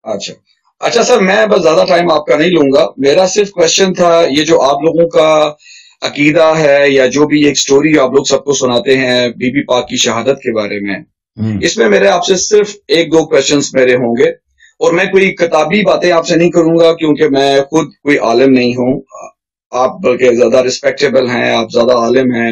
اچھا اچھا سر، میں بس زیادہ ٹائم آپ کا نہیں لوں گا. میرا صرف کوشچن تھا، یہ جو آپ لوگوں کا عقیدہ ہے یا جو بھی ایک سٹوری آپ لوگ سب کو سناتے ہیں بی بی پاک کی شہادت کے بارے میں، اس میں میرے آپ سے صرف ایک دو کوشچنس میرے ہوں گے. اور میں کوئی کتابی باتیں آپ سے نہیں کروں گا کیونکہ میں خود کوئی عالم نہیں ہوں. آپ بلکہ زیادہ رسپیکٹیبل ہیں، آپ زیادہ عالم ہیں.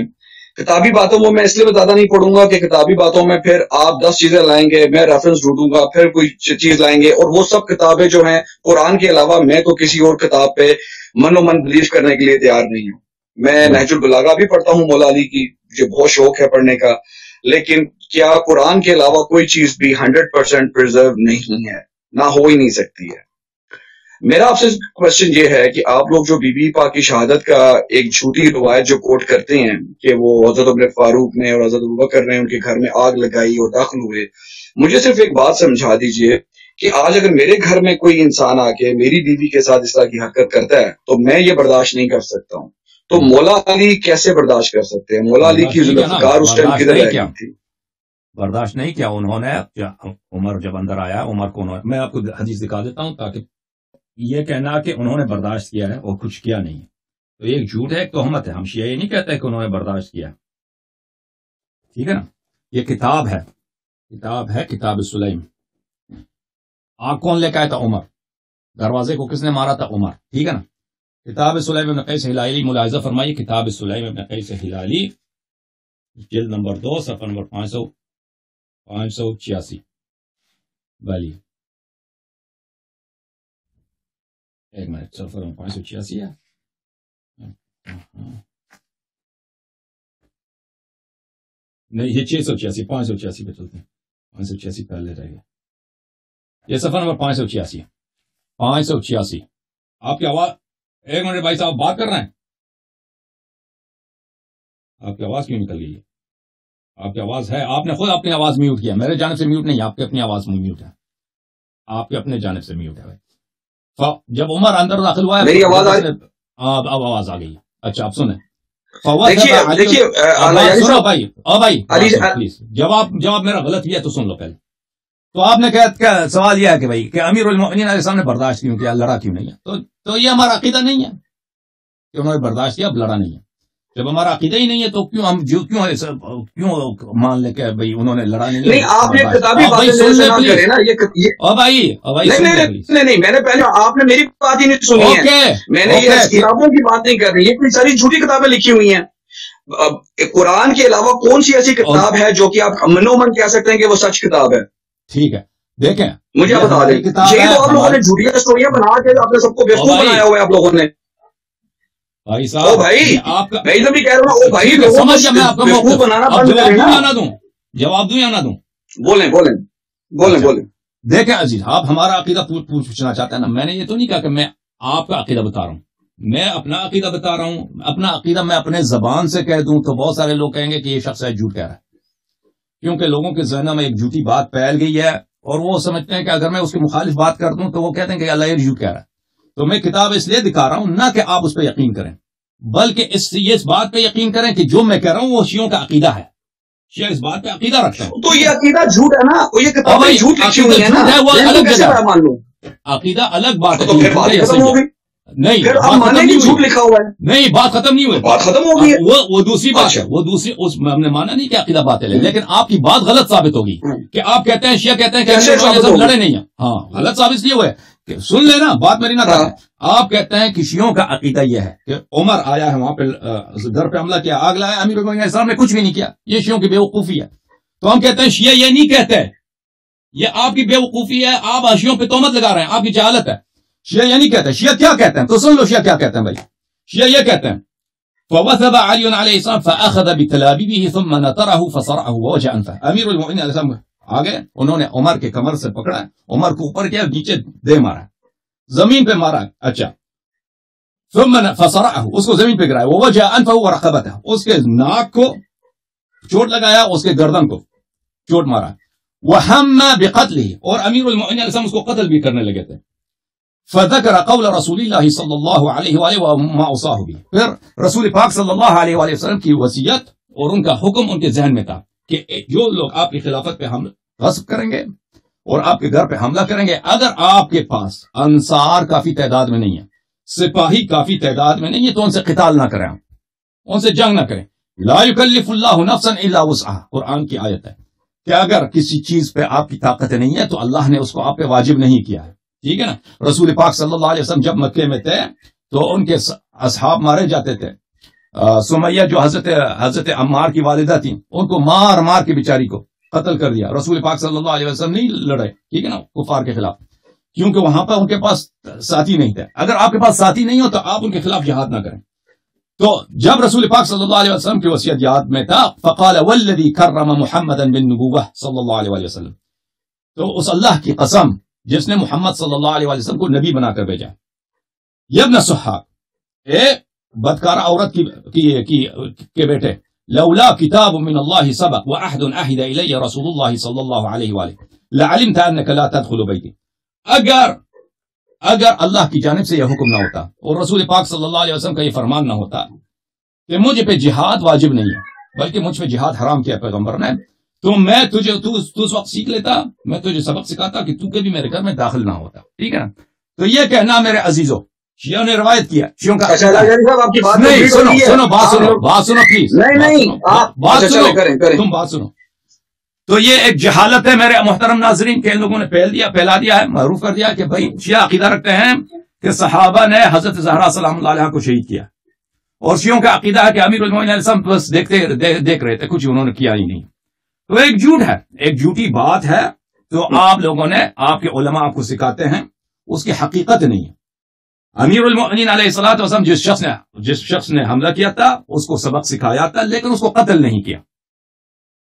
کتابی باتوں میں اس لیے زیادہ نہیں پڑھوں گا کہ کتابی باتوں میں پھر آپ 10 چیزیں لائیں گے، میں ریفرنس ڈھونڈوں گا، پھر کوئی چیز لائیں گے، اور وہ سب کتابیں جو ہیں قرآن کے علاوہ میں تو کسی اور کتاب پہ من و من بلیو کرنے کے لیے تیار نہیں ہوں. میں نہج البلاغہ بھی پڑھتا ہوں مولا علی کی، مجھے بہت شوق ہے پڑھنے کا، لیکن کیا قرآن کے علاوہ کوئی چیز بھی 100% پرزرو نہیں ہے، نہ ہو ہی نہیں سکتی ہے. میرا آپ سے کوشچن یہ ہے کہ آپ لوگ جو بی بی پاک کی شہادت کا ایک جھوٹی روایت جو کوٹ کرتے ہیں کہ وہ حضرت عمر فاروق نے اور حضرت ابوبکر نے ان کے گھر میں آگ لگائی اور داخل ہوئے، مجھے صرف ایک بات سمجھا دیجئے کہ آج اگر میرے گھر میں کوئی انسان آ کے میری بیوی کے ساتھ اس طرح کی حرکت کرتا ہے تو میں یہ برداشت نہیں کر سکتا ہوں. تو مولا علی کیسے برداشت کر سکتے ہیں؟ مولا علی کی ذوالفقار اس ٹائم کدھر رہ گئی تھی؟ برداشت نہیں کیا انہوں نے. عمر جب اندر آیا، عمر کو میں آپ کو حدیث دکھا دیتا ہوں تاکہ یہ کہنا کہ انہوں نے برداشت کیا ہے اور کچھ کیا نہیں، تو ایک جھوٹ ہے، ایک تہمت ہے. ہم شیعہ یہ نہیں کہتے کہ انہوں نے برداشت کیا، ٹھیک ہے نا. یہ کتاب ہے کتاب سلیم. آگ کون لے کے آیا تھا؟ عمر. دروازے کو کس نے مارا تھا؟ عمر. ٹھیک ہے نا. کتاب سلیم ابن قیس ہلالی، ملاحظہ فرمائیے، کتاب سلیم ابن قیس ہلالی جلد نمبر 2 صفحہ نمبر 586. بلی ایک منٹ، صفحہ نمبر 586 ہے. نہیں، یہ 686، 586 پہ چلتے ہیں. 586 پہلے رہ گیا. یہ صفحہ نمبر 586 ہے. 586. آپ کی آواز، ایک منٹ بھائی صاحب بات کر رہے ہیں، آپ کی آواز کیوں نکل گئی ہے؟ آپ کی آواز ہے، آپ نے خود اپنی آواز میوٹ کیا. میرے جانب سے میوٹ نہیں، آپ کی اپنی آواز میوٹ ہے، آپ کی اپنے جانب سے میوٹ ہے بھائی. جب عمر اندر داخل ہوا ہے، میری آواز اب آواز آ گئی. اچھا آپ سنیں. دیکھیے سنو بھائی، پلیز جواب میرا غلط بھی ہے تو سن لو پہلے. تو آپ نے کیا سوال یہ ہے کہ بھائی کہ امیر المؤمنین علیہ السلام نے برداشت کیوں کیا، لڑا کیوں نہیں ہے؟ تو یہ ہمارا عقیدہ نہیں ہے کہ انہوں نے برداشت کیا، اب لڑا نہیں ہے. جب ہمارا عقیدہ ہی نہیں ہے تو کیوں ہم کیوں مان لیں کہ بھائی انہوں نے لڑا نہیں ہے؟ آپ نے کتابی باتیں کرے نا نہیں، میں نے پہلے آپ نے میری بات ہی نہیں سنی ہے. میں نے یہ کتابوں کی بات نہیں کر رہی، یہ ساری جھوٹی کتابیں لکھی ہوئی ہیں. قرآن کے علاوہ کون سی ایسی کتاب ہے جو کہ آپ منو من کہہ سکتے ہیں کہ وہ سچ کتاب ہے؟ ٹھیک ہے، دیکھیں مجھے بتا دیں، یہی تو آپ لوگوں نے جھوٹی اسٹوریاں بنا کے آپ نے سب کو بیوقوف بنایا ہوا ہے. آپ لوگوں نے بھائی صاحب، میں بھی کہہ رہا ہوں بھائی، سمجھ گیا. میں آپ کا بیوقوف بنانا بند کریں نا. جواب دوں یا نہ دوں؟ بولیں. دیکھیں عزیز، آپ ہمارا عقیدہ پوچھنا چاہتے ہیں نا. میں نے یہ تو نہیں کہا کہ میں آپ کا عقیدہ بتا رہا ہوں، میں اپنا عقیدہ بتا رہا ہوں. اپنا عقیدہ میں اپنے زبان سے کہہ دوں تو بہت سارے لوگ کہیں گے کہ یہ شخص ہے جھوٹ کہہ رہا ہے، کیونکہ لوگوں کے ذہنوں میں ایک جھوٹی بات پھیل گئی ہے اور وہ سمجھتے ہیں کہ اگر میں اس کے مخالف بات کر دوں تو وہ کہتے ہیں کہ اللہ یہ جھوٹ کہہ رہا ہے. تو میں کتاب اس لیے دکھا رہا ہوں نہ کہ آپ اس پہ یقین کریں، بلکہ اس بات پہ یقین کریں کہ جو میں کہہ رہا ہوں وہ شیعوں کا عقیدہ ہے. شیعہ اس بات پہ عقیدہ رکھتا ہے. تو یہ عقیدہ جھوٹ ہے نا، یہ کتاب جھوٹ لکھی ہوئی ہے نا، وہ الگ کیسے میں مان لوں؟ عقیدہ الگ بات ہے. تو پھر بات ختم ہو گئی. نہیں، پھر آپ مانیں کہ جھوٹ لکھا ہوا ہے. نہیں، بات ختم نہیں ہوئی، بات ختم ہو گئی. وہ دوسری بات ہے. وہ دوسری ہم نے مانا نہیں کہ عقیدہ باطل ہے، لیکن آپ کی بات غلط ثابت ہوگی کہ آپ کہتے ہیں شیعہ کہتے ہیں کہ لڑے نہیں ہیں. ہاں، غلط ثابت اس لیے ہوئے کہ سن لینا بات میری نہ کریں. آپ کہتے ہیں کہ شیعوں کا عقیدہ یہ ہے کہ عمر آیا ہے وہاں پہ گھر پہ حملہ کیا، آگ لایا، امیر المؤمنین السلام نے کچھ بھی نہیں کیا. یہ شیعوں کی بیوقوفی ہے. تو ہم کہتے ہیں شیعہ یہ نہیں کہتے، یہ آپ کی بیوقوفی ہے، آپ شیعوں پہ تہمت لگا رہے ہیں، آپ کی جہالت ہے. شیعہ یہ نہیں کہتے. شیعہ کیا کہتے ہیں تو سن لو. شیعہ کیا کہتے ہیں بھائی؟ شیعہ یہ کہتے ہیں فوثب علی علیہ السلام فاخذ بتلابیبه ثم نطره فصرعه ووجع انفه. امیر المؤمنین علیہ السلام آگے انہوں نے عمر کے کمر سے پکڑا، عمر کو اوپر کیا، نیچے دے مارا، زمین پہ مارا. اچھا، ثم فصرعه، اس کو زمین پہ گرایا، ووجع انفه ورقبته، اس کے ناک کو چوٹ لگایا، اس کے گردن کو چوٹ مارا. وهم بقتله، اور امیر المؤمنین علیہ السلام اس کو قتل بھی کرنے لگے تھے. فذكر قول رسول اللہ صلی اللہ علیہ وآلہ وما اوصاه به، پھر رسول پاک صلی اللہ علیہ وآلہ وسلم کی وصیت اور ان کا حکم ان کے ذہن میں تھا کہ جو لوگ آپ کی خلافت پہ ہم غصب کریں گے اور آپ کے گھر پہ حملہ کریں گے. اگر آپ کے پاس انصار کافی تعداد میں نہیں ہے, سپاہی کافی تعداد میں نہیں ہے, تو ان سے قتال نہ کریں, ان سے جنگ نہ کریں. لا یکلف اللہ نفسا الا وسعها, قرآن کی آیت ہے کہ اگر کسی چیز پہ آپ کی طاقت نہیں ہے تو اللہ نے اس کو آپ پہ واجب نہیں کیا ہے. ٹھیک ہے نا. رسول پاک صلی اللہ علیہ وسلم جب مکے میں تھے تو ان کے اصحاب مارے جاتے تھے. سمیہ جو حضرت عمار کی والدہ تھیں, ان کو مار مار کے بیچاری کو قتل کر دیا. رسول پاک صلی اللہ علیہ وسلم نہیں لڑے, ٹھیک ہے نا, کفار کے خلاف, کیونکہ وہاں پر ان کے پاس ساتھی نہیں تھے. اگر آپ کے پاس ساتھی نہیں ہو تو آپ ان کے خلاف جہاد نہ کریں. تو جب رسول پاک صلی اللہ علیہ وسلم کی وصیت یاد میں تھا, فقال والذی کرم محمدا بالنبوہ صلی اللہ علیہ وسلم, تو اس اللہ کی قسم جس نے محمد صلی اللہ علیہ وسلم کو نبی بنا کر بھیجا. یبن صحاق, اے بدکار عورت کے بیٹے, لولا کتاب من اللہ سبق وعہد عہد الی رسول اللہ صلی اللہ علیہ وآلہ لعلمت انک لا تدخل بیتی. اگر اللہ کی جانب سے یہ حکم نہ ہوتا اور رسول پاک صلی اللہ علیہ وسلم کا یہ فرمان نہ ہوتا کہ مجھ پہ جہاد واجب نہیں ہے بلکہ مجھ پہ جہاد حرام کیا پیغمبر نے, تو میں تو اس وقت سیکھ لیتا, میں تجھے سبق سکھاتا کہ تو کبھی میرے گھر میں داخل نہ ہوتا. ٹھیک ہے نا. تو یہ کہنا میرے عزیزوں, شیعوں نے روایت کیا, شیعوں کا نہیں, سنو بات سنو پلیز, بات سنو, تم بات سنو. تو یہ ایک جہالت ہے میرے محترم ناظرین کہ ان لوگوں نے پھیلا دیا ہے, معروف کر دیا کہ بھائی شیعہ عقیدہ رکھتے ہیں کہ صحابہ نے حضرت زہرا سلام اللہ علیہ کو شہید کیا, اور شیعوں کا عقیدہ ہے کہ امیر المومنین علیہ السلام بس دیکھ رہے تھے, کچھ انہوں نے کیا ہی نہیں. تو ایک جھوٹ ہے, ایک جھوٹی بات ہے. تو آپ لوگوں نے, آپ کے علماء آپ کو سکھاتے ہیں, اس کی حقیقت نہیں ہے. امیر المومنین علیہ الصلوۃ والسلام جس شخص نے حملہ کیا تھا اس کو سبق سکھایا تھا, لیکن اس کو قتل نہیں کیا.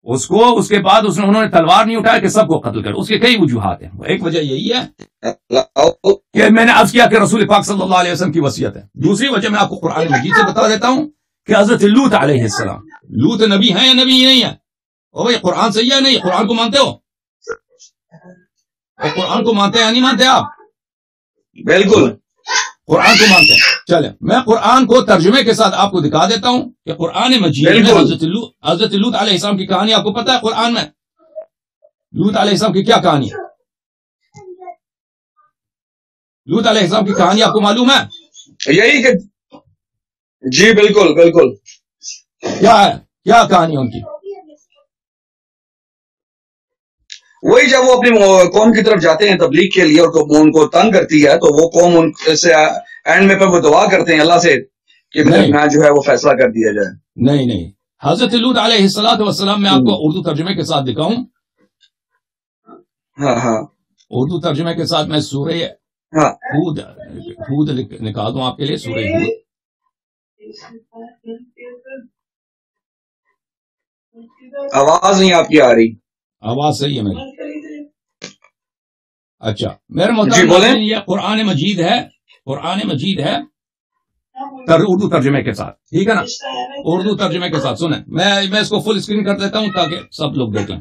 اس کے بعد انہوں نے تلوار نہیں اٹھایا کہ سب کو قتل کر. اس کے کئی وجوہات ہیں. ایک وجہ یہی ہے کہ میں نے عرض کیا کہ رسول پاک صلی اللہ علیہ وسلم کی وصیت ہے. دوسری وجہ میں آپ کو قرآن مجید سے بتا دیتا ہوں کہ حضرت لوط علیہ السلام, لوط نبی ہیں یا نبی نہیں ہے؟ او بھائی قرآن صحیح ہے نہیں؟ قرآن کو مانتے ہو؟ قرآن کو مانتے ہیں یا نہیں مانتے آپ؟ بالکل قرآن کو مانتے ہیں. چلے میں قرآن کو ترجمے کے ساتھ آپ کو دکھا دیتا ہوں کہ قرآن مجید میں حضرت لوط علیہ السلام کی کہانی آپ کو پتا ہے. قرآن میں لوط علیہ السلام کی کیا کہانی ہے؟ لوط علیہ السلام کی کہانی آپ کو معلوم ہے؟ یہی کہ جی بالکل بالکل. کیا ہے, کیا کہانی ہے ان کی؟ وہی جب وہ اپنی قوم کی طرف جاتے ہیں تبلیغ کے لیے اور ان کو تنگ کرتی ہے تو وہ قوم ان سے اینڈ میں وہ دعا کرتے ہیں اللہ سے کہ میں جو ہے وہ فیصلہ کر دیا جائے. نہیں, حضرت لوط علیہ السلام میں آپ کو اردو ترجمے کے ساتھ دکھاؤں. ہاں اردو ترجمے کے ساتھ میں سورہ ہود نکال دوں آپ کے لیے. سورہ ہود, آواز نہیں آپ کی آ رہی. آواز صحیح ہے میری؟ اچھا میرے محترم, یہ قرآن مجید ہے, قرآن مجید ہے اردو ترجمے کے ساتھ. ٹھیک ہے نا, اردو ترجمے کے ساتھ سنیں. میں اس کو فل اسکرین کر دیتا ہوں تاکہ سب لوگ دیکھ لیں.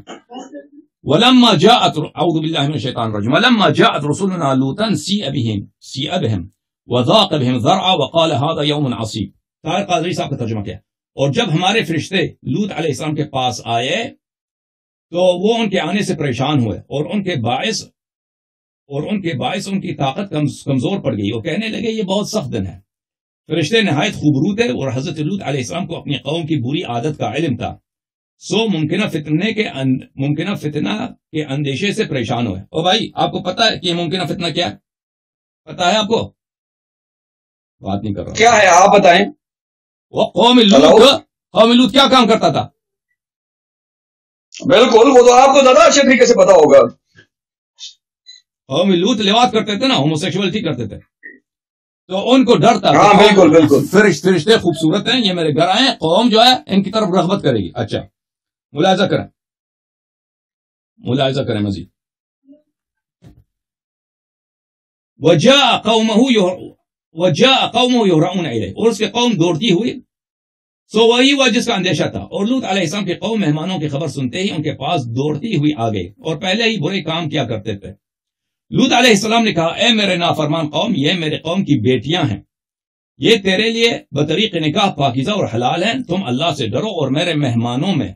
وَلَمَّا جَاءَتْ اعوذ باللہ من الشیطان الرجیم وَلَمَّا جَاءَتْ رُسُلُنَا لُوطًا سِیءَ بِهِمْ وَضَاقَ بِهِمْ ذَرْعًا وَقَالَ هَذَا يَوْمٌ عَصِیبٌ. طارق قادری صاحب کا ترجمہ کیا. اور جب ہمارے فرشتے لوط علیہ السلام کے پاس آئے تو وہ ان کے آنے سے پریشان ہوئے اور ان کے باعث ان کی طاقت کمزور پڑ گئی. وہ کہنے لگے یہ بہت سخت دن ہے. فرشتے نہایت خوبرو تھے اور حضرت لوط علیہ السلام کو اپنی قوم کی بری عادت کا علم تھا, سو ممکنہ فتنہ کے اندیشے سے پریشان ہوئے. او بھائی آپ کو پتا ہے کہ ممکنہ فتنہ کیا ہے؟ پتا ہے آپ کو؟ بات نہیں کر رہا. کیا ہے آپ بتائیں. وہ قوم لوط کیا کام کرتا تھا؟ بالکل, وہ تو آپ کو زیادہ اچھے طریقے سے پتا ہوگا. قوم لوط لواط کرتے تھے نا, ہوموسیکشولیٹی کرتے تھے, تو ان کو ڈر تھا. ہاں بالکل. فرشتے خوبصورت ہیں, یہ میرے گھر آئے, قوم جو ہے ان کی طرف رغبت کرے گی. اچھا ملاحظہ کریں مزید. وجاء قومه يهرعون الیہ, اور اس کے قوم دوڑتی ہوئی. سو وہی ہوا جس کا اندیشہ تھا. اور لوط علیہ السلام کی قوم مہمانوں کی خبر سنتے ہی ان کے پاس دوڑتی ہوئی آ گئی اور پہلے ہی برے کام کیا کرتے تھے. لوط علیہ السلام نے کہا, اے میرے نافرمان قوم, یہ میرے قوم کی بیٹیاں ہیں, یہ تیرے لیے بطریق نکاح پاکیزہ اور حلال ہیں. تم اللہ سے ڈرو اور میرے مہمانوں میں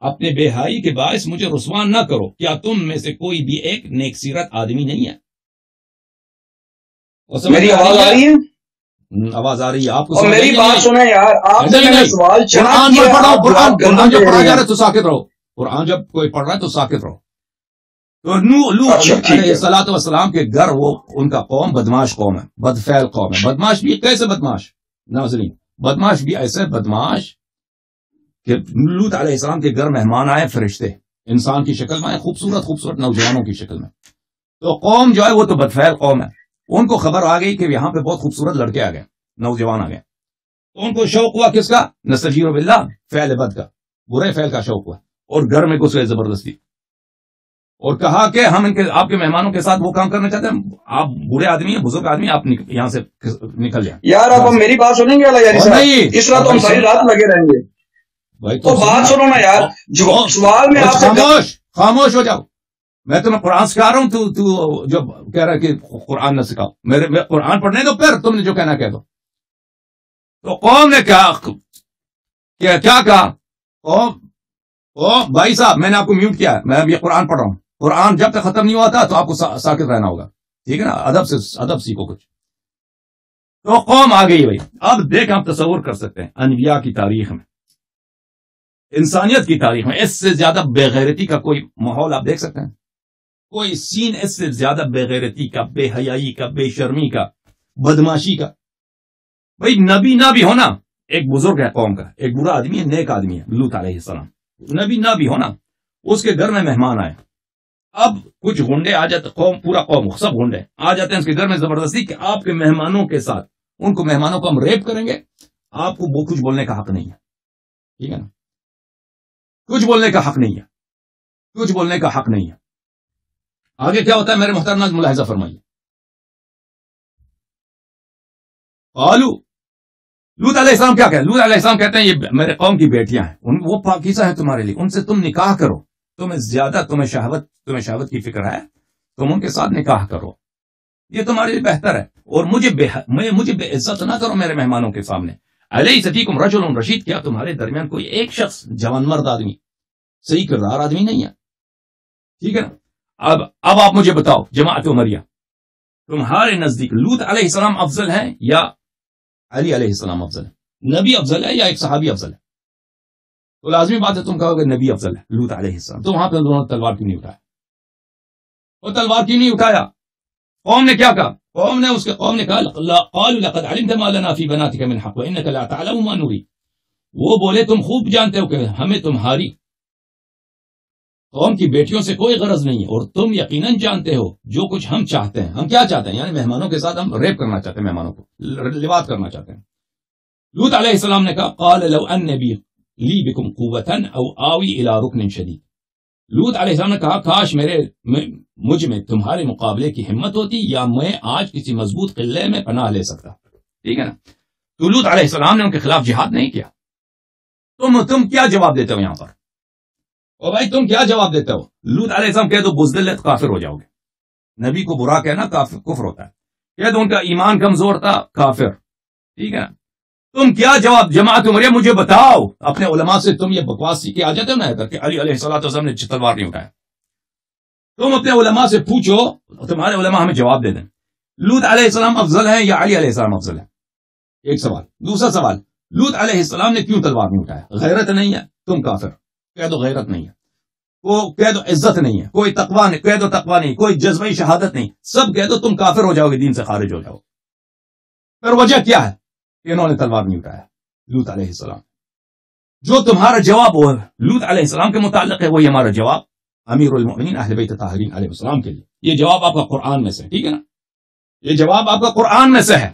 اپنے بے حیائی کے باعث مجھے رسوا نہ کرو، کیا تم میں سے کوئی بھی ایک نیک سیرت آدمی نہیں ہے؟ میری آواز آ رہی ہے؟ آواز آ رہی ہے آپ کو؟ میری بات سنیں یار، آپ سے میں نے سوال قرآن پر پڑھو، قرآن جب پڑھا جا رہا ہے تو ساکت رہو، قرآن جب کوئی پڑھ رہا ہے تو ساکت رہو۔ تو لوط علیہ الصلوۃ والسلام کے گھر، وہ ان کا قوم بدماش قوم ہے، بدفعل قوم ہے۔ بدماش بھی کیسے بدماش ناظرین؟ بدماش بھی ایسے بدماش کہ لوط علیہ السلام کے گھر مہمان آئے، فرشتے انسان کی شکل میں آئے، خوبصورت خوبصورت نوجوانوں کی شکل میں۔ تو قوم جو ہے وہ تو بدفعل قوم ہے، ان کو خبر آ گئی کہ یہاں پہ بہت خوبصورت لڑکے آ گئے، نوجوان آ گئے، تو ان کو شوق ہوا کس کا؟ نستجیر باللہ، فعل بد کا، برے فعل کا شوق ہوا، اور گھر میں گھس گئے زبردستی، اور کہا کہ ہم آپ کے مہمانوں کے ساتھ وہ کام کرنا چاہتے ہیں، آپ برے آدمی ہیں، بزرگ آدمی، آپ یہاں سے نکل جائیں۔ یار آپ میری بات سنیں گے نہیں، اس طرح تو ہم ساری رات لگے رہیں گے بھائی، تو بات سنو نا یار، سوال میں آپ سے خاموش ہو جاؤ، میں تمہیں قرآن سکھا رہا ہوں، تو جو کہہ رہا ہے کہ قرآن نہ سکھاؤ، میں قرآن پڑھنے دو، پھر تم نے جو کہنا کہہ دو۔ تو قوم نے کیا کہا؟ بھائی صاحب میں نے آپ کو میوٹ کیا ہے، میں اب یہ قرآن پڑھ رہا ہوں، قرآن جب تک ختم نہیں ہوا تھا تو آپ کو ساکت رہنا ہوگا، ٹھیک ہے نا؟ ادب سیکھو کچھ۔ تو قوم آ گئی بھائی۔ اب دیکھ ہم تصور کر سکتے ہیں انبیاء کی تاریخ میں، انسانیت کی تاریخ میں اس سے زیادہ بے غیرتی کا کوئی ماحول آپ دیکھ سکتے ہیں؟ کوئی سین اس سے زیادہ بے غیرتی کا، بے حیائی کا، بے شرمی کا، بدماشی کا؟ بھائی نبی نہ بھی ہونا، ایک بزرگ ہے قوم کا، ایک برا آدمی ہے، نیک آدمی ہے لوط علیہ السلام، نبی نہ بھی ہونا، اس کے گھر میں مہمان آئے، اب کچھ گنڈے آ جاتے، پورا قوم سب گنڈے آ جاتے ہیں اس کے گھر میں زبردستی کہ آپ کے مہمانوں کے ساتھ، ان کو مہمانوں کو ہم ریپ کریں گے، آپ کو وہ کچھ بولنے کا حق نہیں ہے، ٹھیک ہے نا؟ کچھ بولنے کا حق نہیں ہے، کچھ بولنے کا حق نہیں ہے۔ آگے کیا ہوتا ہے میرے محترم ناظرین، ملاحظہ فرمائیے۔ قالو، لوط علیہ السلام کیا کہتے ہیں؟ لوط علیہ السلام کہتے ہیں یہ میرے قوم کی بیٹیاں ہیں، وہ پاکیزہ ہیں تمہارے لیے، ان سے تم نکاح کرو، تمہیں شہوت کی فکر ہے، تم ان کے ساتھ نکاح کرو، یہ تمہارے لیے بہتر ہے، اور مجھے بے عزت نہ کرو میرے مہمانوں کے سامنے۔ علیہ فیکم رجل رشید، کیا تمہارے درمیان کوئی ایک شخص جوان مرد آدمی، صحیح کردار آدمی نہیں ہے؟ ٹھیک ہے نا؟ اب آپ مجھے بتاؤ جماعت عمریہ، تمہارے نزدیک لوط علیہ السلام افضل ہیں یا علی علیہ السلام افضل ہے؟ نبی افضل ہے یا ایک صحابی افضل ہے؟ تو لازمی بات ہے تم کہو گے نبی افضل ہے لوط علیہ السلام، تو وہاں پہ دونوں تلوار کیوں نہیں اٹھایا؟ وہ تلوار کیوں نہیں اٹھایا؟ قوم نے کیا کہا؟ قوم نے کہا قالوا لقد علمت ما لنا في بناتك من حق وانك لا تعلم ما نريد، وہ بولے تم خوب جانتے ہو کہ ہمیں تمہاری قوم کی بیٹیوں سے کوئی غرض نہیں ہے، اور تم یقیناً جانتے ہو جو کچھ ہم چاہتے ہیں۔ ہم کیا چاہتے ہیں؟ یعنی مہمانوں کے ساتھ ہم ریپ کرنا چاہتے ہیں، مہمانوں کو لواط کرنا چاہتے ہیں۔ لوط علیہ السلام نے کہا قال لو ان لی بکم قوتا او آوی الى رکن شدید، لوط علیہ السلام نے کہا کاش مجھ میں تمہارے مقابلے کی ہمت ہوتی، یا میں آج کسی مضبوط قلعے میں پناہ لے سکتا، ٹھیک ہے نا؟ تو لوط علیہ السلام نے ان کے خلاف جہاد نہیں کیا۔ تم کیا جواب دیتے ہو یہاں پر؟ او بھائی تم کیا جواب دیتے ہو؟ لوط علیہ السلام کہہ دو بزدل کافر ہو جاؤ گے، نبی کو برا کہنا کفر ہوتا ہے، کہہ دو ان کا ایمان کمزور تھا، کافر، ٹھیک ہے نا؟ تم کیا جواب؟ جماعت عمریہ مجھے بتاؤ، اپنے علماء سے تم یہ بکواس سیکھ کے آ جاتے ہو نا کہ علی علیہ السلام نے تلوار نہیں اٹھایا، تم اپنے علماء سے پوچھو، تمہارے علماء ہمیں جواب دے دیں لوط علیہ السلام افضل ہے یا علی علیہ السلام افضل ہے؟ ایک سوال۔ دوسرا سوال، لوط علیہ السلام نے کیوں تلوار نہیں اٹھایا؟ غیرت نہیں ہے؟ تم کافر کہہ دو غیرت نہیں ہے، وہ کہہ دو عزت نہیں ہے، کوئی تقوی نہیں، کہہ دو تقوی نہیں، کوئی جذبہ شہادت نہیں، سب کہہ دو، تم کافر ہو جاؤ گے، دین سے خارج ہو جاؤ۔ پھر وجہ کیا ہے کہ انہوں نے تلوار نہیں اٹھایا لوط علیہ السلام؟ جو تمہارا جواب ہو لوط علیہ السلام کے متعلق ہے، وہی ہمارا جواب امیر المؤمنین اہل بیت طاہرین علیہ السلام کے لیے۔ یہ جواب آپ کا قرآن میں سے، ٹھیک ہے نا؟ یہ جواب آپ کا قرآن میں سے ہے،